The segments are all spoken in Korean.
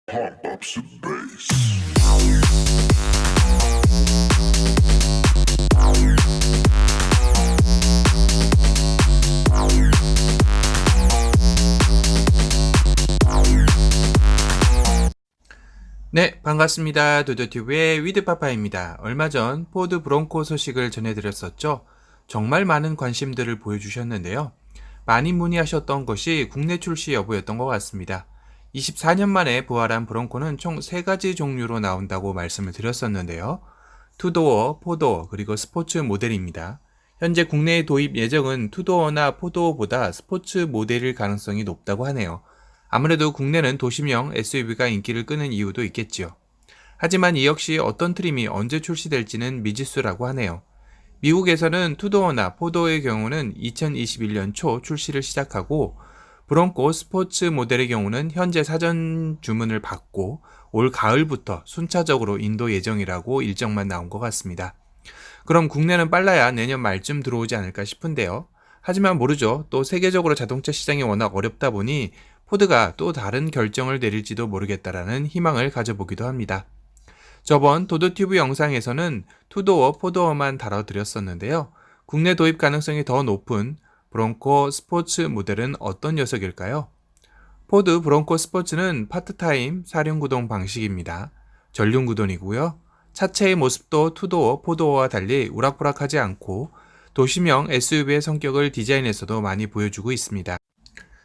Pump up some bass. 네, 반갑습니다. 도도튜브의 위드파파입니다. 얼마 전 포드 브론코 소식을 전해드렸었죠. 정말 많은 관심들을 보여주셨는데요. 많이 문의하셨던 것이 국내 출시 여부였던 것 같습니다. 24년 만에 부활한 브론코는 총 3가지 종류로 나온다고 말씀을 드렸었는데요. 투도어, 포도어, 그리고 스포츠 모델입니다. 현재 국내에 도입 예정은 투도어나 포도어보다 스포츠 모델일 가능성이 높다고 하네요. 아무래도 국내는 도심형 SUV가 인기를 끄는 이유도 있겠지요. 하지만 이 역시 어떤 트림이 언제 출시될지는 미지수라고 하네요. 미국에서는 투도어나 포도어의 경우는 2021년 초 출시를 시작하고 브론코 스포츠 모델의 경우는 현재 사전 주문을 받고 올 가을부터 순차적으로 인도 예정이라고 일정만 나온 것 같습니다. 그럼 국내는 빨라야 내년 말쯤 들어오지 않을까 싶은데요. 하지만 모르죠. 또 세계적으로 자동차 시장이 워낙 어렵다 보니 포드가 또 다른 결정을 내릴지도 모르겠다라는 희망을 가져보기도 합니다. 저번 도도튜브 영상에서는 투도어, 포도어만 다뤄드렸었는데요. 국내 도입 가능성이 더 높은 브론코 스포츠 모델은 어떤 녀석일까요? 포드 브론코 스포츠는 파트타임 사륜구동 방식입니다. 전륜구동이고요. 차체의 모습도 투도어, 포도어와 달리 우락부락하지 않고 도심형 SUV의 성격을 디자인에서도 많이 보여주고 있습니다.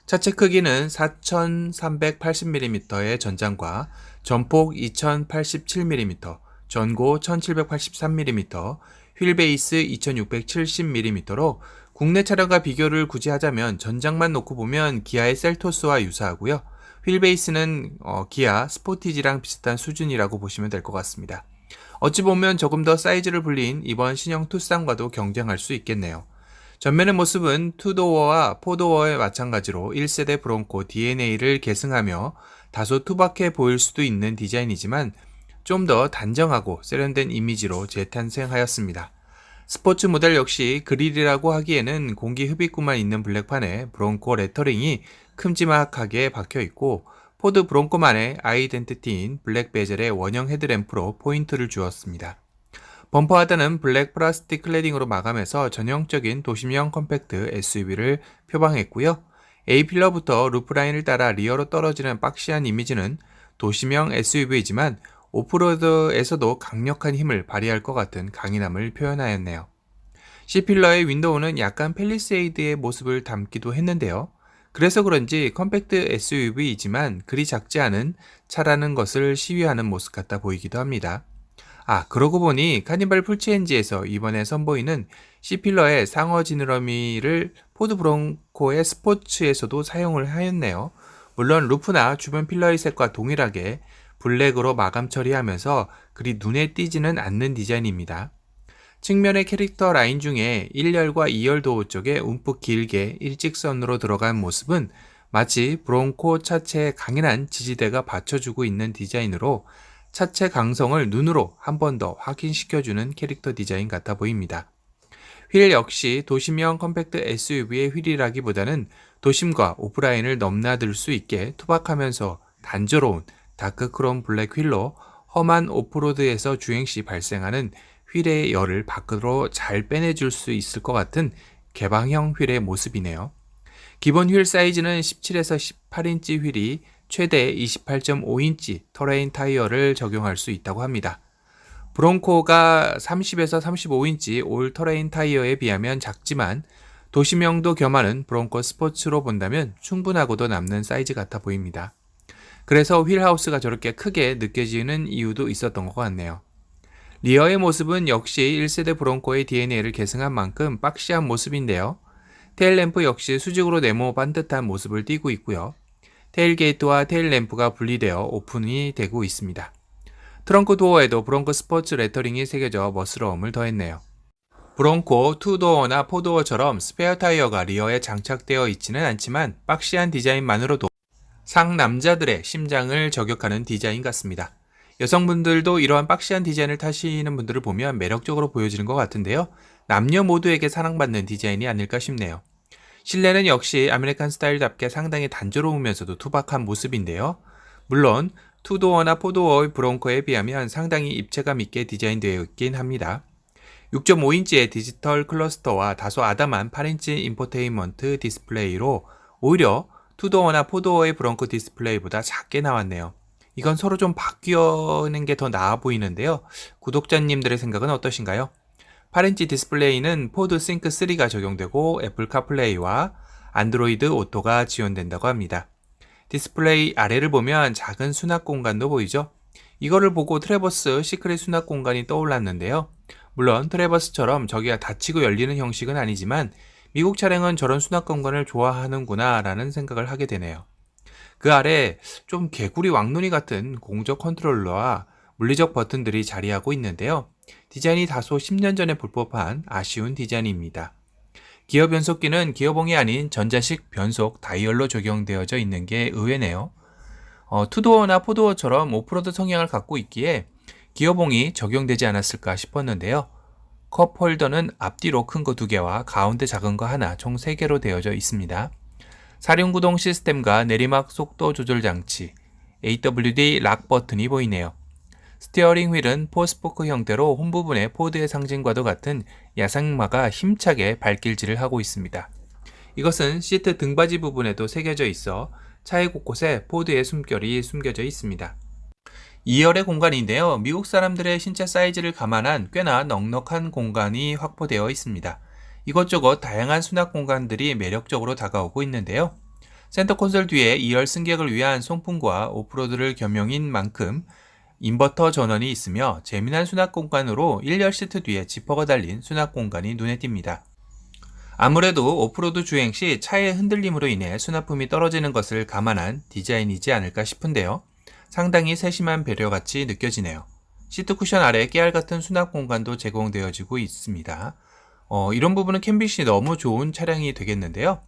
차체 크기는 4380mm의 전장과 전폭 2087mm, 전고 1783mm, 휠 베이스 2670mm로 국내 차량과 비교를 굳이 하자면 전장만 놓고 보면 기아의 셀토스와 유사하고요. 휠 베이스는 기아 스포티지랑 비슷한 수준이라고 보시면 될 것 같습니다. 어찌 보면 조금 더 사이즈를 불린 이번 신형 투싼과도 경쟁할 수 있겠네요. 전면의 모습은 투도어와 포도어에 마찬가지로 1세대 브론코 DNA를 계승하며 다소 투박해 보일 수도 있는 디자인이지만 좀 더 단정하고 세련된 이미지로 재탄생하였습니다. 스포츠 모델 역시 그릴이라고 하기에는 공기 흡입구만 있는 블랙판에 브론코 레터링이 큼지막하게 박혀있고 포드 브론코만의 아이덴티티인 블랙 베젤의 원형 헤드램프로 포인트를 주었습니다. 범퍼 하단은 블랙 플라스틱 클래딩으로 마감해서 전형적인 도심형 컴팩트 SUV를 표방했고요. A필러부터 루프라인을 따라 리어로 떨어지는 박시한 이미지는 도심형 SUV이지만 오프로드에서도 강력한 힘을 발휘할 것 같은 강인함을 표현하였네요. C필러의 윈도우는 약간 팰리세이드의 모습을 담기도 했는데요. 그래서 그런지 컴팩트 SUV이지만 그리 작지 않은 차라는 것을 시위하는 모습 같아 보이기도 합니다. 그러고 보니 카니발 풀체인지에서 이번에 선보이는 C필러의 상어 지느러미를 포드 브론코의 스포츠에서도 사용을 하였네요. 물론 루프나 주변 필러의 색과 동일하게 블랙으로 마감 처리하면서 그리 눈에 띄지는 않는 디자인입니다. 측면의 캐릭터 라인 중에 1열과 2열 도어 쪽에 움푹 길게 일직선으로 들어간 모습은 마치 브론코 차체에 강인한 지지대가 받쳐주고 있는 디자인으로 차체 강성을 눈으로 한 번 더 확인시켜주는 캐릭터 디자인 같아 보입니다. 휠 역시 도심형 컴팩트 SUV의 휠이라기보다는 도심과 오프라인을 넘나들 수 있게 투박하면서 단조로운 다크크롬 블랙 휠로 험한 오프로드에서 주행시 발생하는 휠의 열을 밖으로 잘 빼내줄 수 있을 것 같은 개방형 휠의 모습이네요. 기본 휠 사이즈는 17에서 18인치 휠이 최대 28.5인치 터레인 타이어를 적용할 수 있다고 합니다. 브론코가 30에서 35인치 올 터레인 타이어에 비하면 작지만 도심형도 겸하는 브론코 스포츠로 본다면 충분하고도 남는 사이즈 같아 보입니다. 그래서 휠하우스가 저렇게 크게 느껴지는 이유도 있었던 것 같네요. 리어의 모습은 역시 1세대 브론코의 DNA를 계승한 만큼 박시한 모습인데요. 테일램프 역시 수직으로 네모 반듯한 모습을 띠고 있고요. 테일게이트와 테일램프가 분리되어 오픈이 되고 있습니다. 트렁크 도어에도 브론코 스포츠 레터링이 새겨져 멋스러움을 더했네요. 브론코 투도어나 포도어처럼 스페어 타이어가 리어에 장착되어 있지는 않지만 박시한 디자인만으로도 상남자들의 심장을 저격하는 디자인 같습니다. 여성분들도 이러한 박시한 디자인을 타시는 분들을 보면 매력적으로 보여지는 것 같은데요. 남녀 모두에게 사랑받는 디자인이 아닐까 싶네요. 실내는 역시 아메리칸 스타일답게 상당히 단조로우면서도 투박한 모습인데요. 물론 투도어나 포도어의 브롱코에 비하면 상당히 입체감 있게 디자인되어 있긴 합니다. 6.5인치의 디지털 클러스터와 다소 아담한 8인치 인포테인먼트 디스플레이로 오히려 투도어나 포도어의 브롱코 디스플레이보다 작게 나왔네요. 이건 서로 좀 바뀌는 게 더 나아 보이는데요. 구독자님들의 생각은 어떠신가요? 8인치 디스플레이는 포드 싱크 3가 적용되고 애플 카플레이와 안드로이드 오토가 지원된다고 합니다. 디스플레이 아래를 보면 작은 수납 공간도 보이죠? 이거를 보고 트래버스 시크릿 수납 공간이 떠올랐는데요. 물론 트래버스처럼 저기가 닫히고 열리는 형식은 아니지만 미국 차량은 저런 수납 공간을 좋아하는구나 라는 생각을 하게 되네요. 그 아래 좀 개구리 왕눈이 같은 공적 컨트롤러와 물리적 버튼들이 자리하고 있는데요. 디자인이 다소 10년 전에 볼 법한 아쉬운 디자인입니다. 기어 변속기는 기어봉이 아닌 전자식 변속 다이얼로 적용되어져 있는 게 의외네요. 투도어나 포도어처럼 오프로드 성향을 갖고 있기에 기어봉이 적용되지 않았을까 싶었는데요. 컵 홀더는 앞뒤로 큰 거 2개와 가운데 작은 거 하나 총 3개로 되어져 있습니다. 사륜구동 시스템과 내리막 속도 조절 장치, AWD 락 버튼이 보이네요. 스티어링 휠은 4스포크 형태로 홈 부분에 포드의 상징과도 같은 야생마가 힘차게 발길질을 하고 있습니다. 이것은 시트 등받이 부분에도 새겨져 있어 차의 곳곳에 포드의 숨결이 숨겨져 있습니다. 2열의 공간인데요. 미국 사람들의 신체 사이즈를 감안한 꽤나 넉넉한 공간이 확보되어 있습니다. 이것저것 다양한 수납 공간들이 매력적으로 다가오고 있는데요. 센터 콘솔 뒤에 2열 승객을 위한 송풍과 오프로드를 겸용인 만큼 인버터 전원이 있으며 재미난 수납 공간으로 1열 시트 뒤에 지퍼가 달린 수납 공간이 눈에 띕니다. 아무래도 오프로드 주행 시 차의 흔들림으로 인해 수납품이 떨어지는 것을 감안한 디자인이지 않을까 싶은데요. 상당히 세심한 배려같이 느껴지네요. 시트 쿠션 아래 깨알 같은 수납 공간도 제공되어지고 있습니다. 이런 부분은 캔빗이 너무 좋은 차량이 되겠는데요.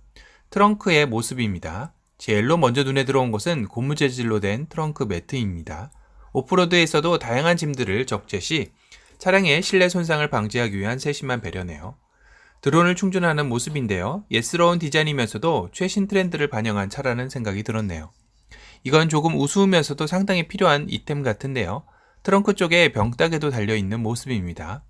트렁크의 모습입니다. 제일로 먼저 눈에 들어온 것은 고무 재질로 된 트렁크 매트입니다. 오프로드에서도 다양한 짐들을 적재 시 차량의 실내 손상을 방지하기 위한 세심한 배려네요. 드론을 충전하는 모습인데요. 예스러운 디자인이면서도 최신 트렌드를 반영한 차라는 생각이 들었네요. 이건 조금 우스우면서도 상당히 필요한 이템 같은데요. 트렁크 쪽에 병따개도 달려있는 모습입니다.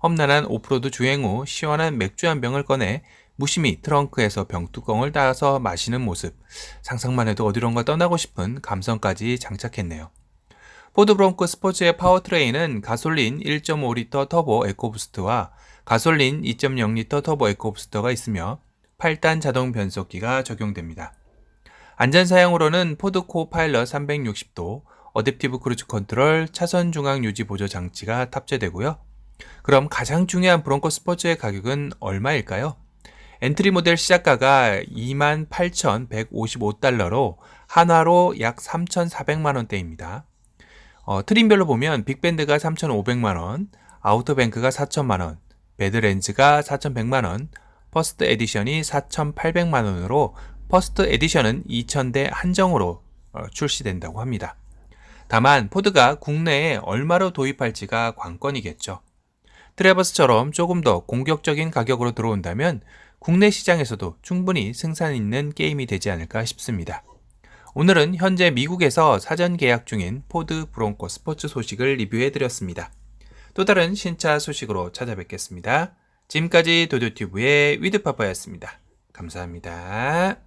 험난한 오프로드 주행 후 시원한 맥주 한 병을 꺼내 무심히 트렁크에서 병뚜껑을 따서 마시는 모습. 상상만 해도 어디론가 떠나고 싶은 감성까지 장착했네요. 포드 브롱코 스포츠의 파워트레인은 가솔린 1.5리터 터보 에코부스트와 가솔린 2.0리터 터보 에코부스터가 있으며 8단 자동 변속기가 적용됩니다. 안전사양으로는 포드 코파일럿 360도, 어댑티브 크루즈 컨트롤, 차선 중앙 유지 보조 장치가 탑재되고요. 그럼 가장 중요한 브롱코 스포츠의 가격은 얼마일까요? 엔트리 모델 시작가가 28,155달러로 한화로 약 3,400만원대입니다. 트림별로 보면 빅밴드가 3,500만원, 아우터뱅크가 4,000만원, 배드렌즈가 4,100만원, 퍼스트 에디션이 4,800만원으로 퍼스트 에디션은 2,000대 한정으로 출시된다고 합니다. 다만 포드가 국내에 얼마로 도입할지가 관건이겠죠. 트래버스처럼 조금 더 공격적인 가격으로 들어온다면 국내 시장에서도 충분히 승산 있는 게임이 되지 않을까 싶습니다. 오늘은 현재 미국에서 사전 계약 중인 포드 브롱코 스포츠 소식을 리뷰해드렸습니다. 또 다른 신차 소식으로 찾아뵙겠습니다. 지금까지 도도튜브의 위드파파였습니다. 감사합니다.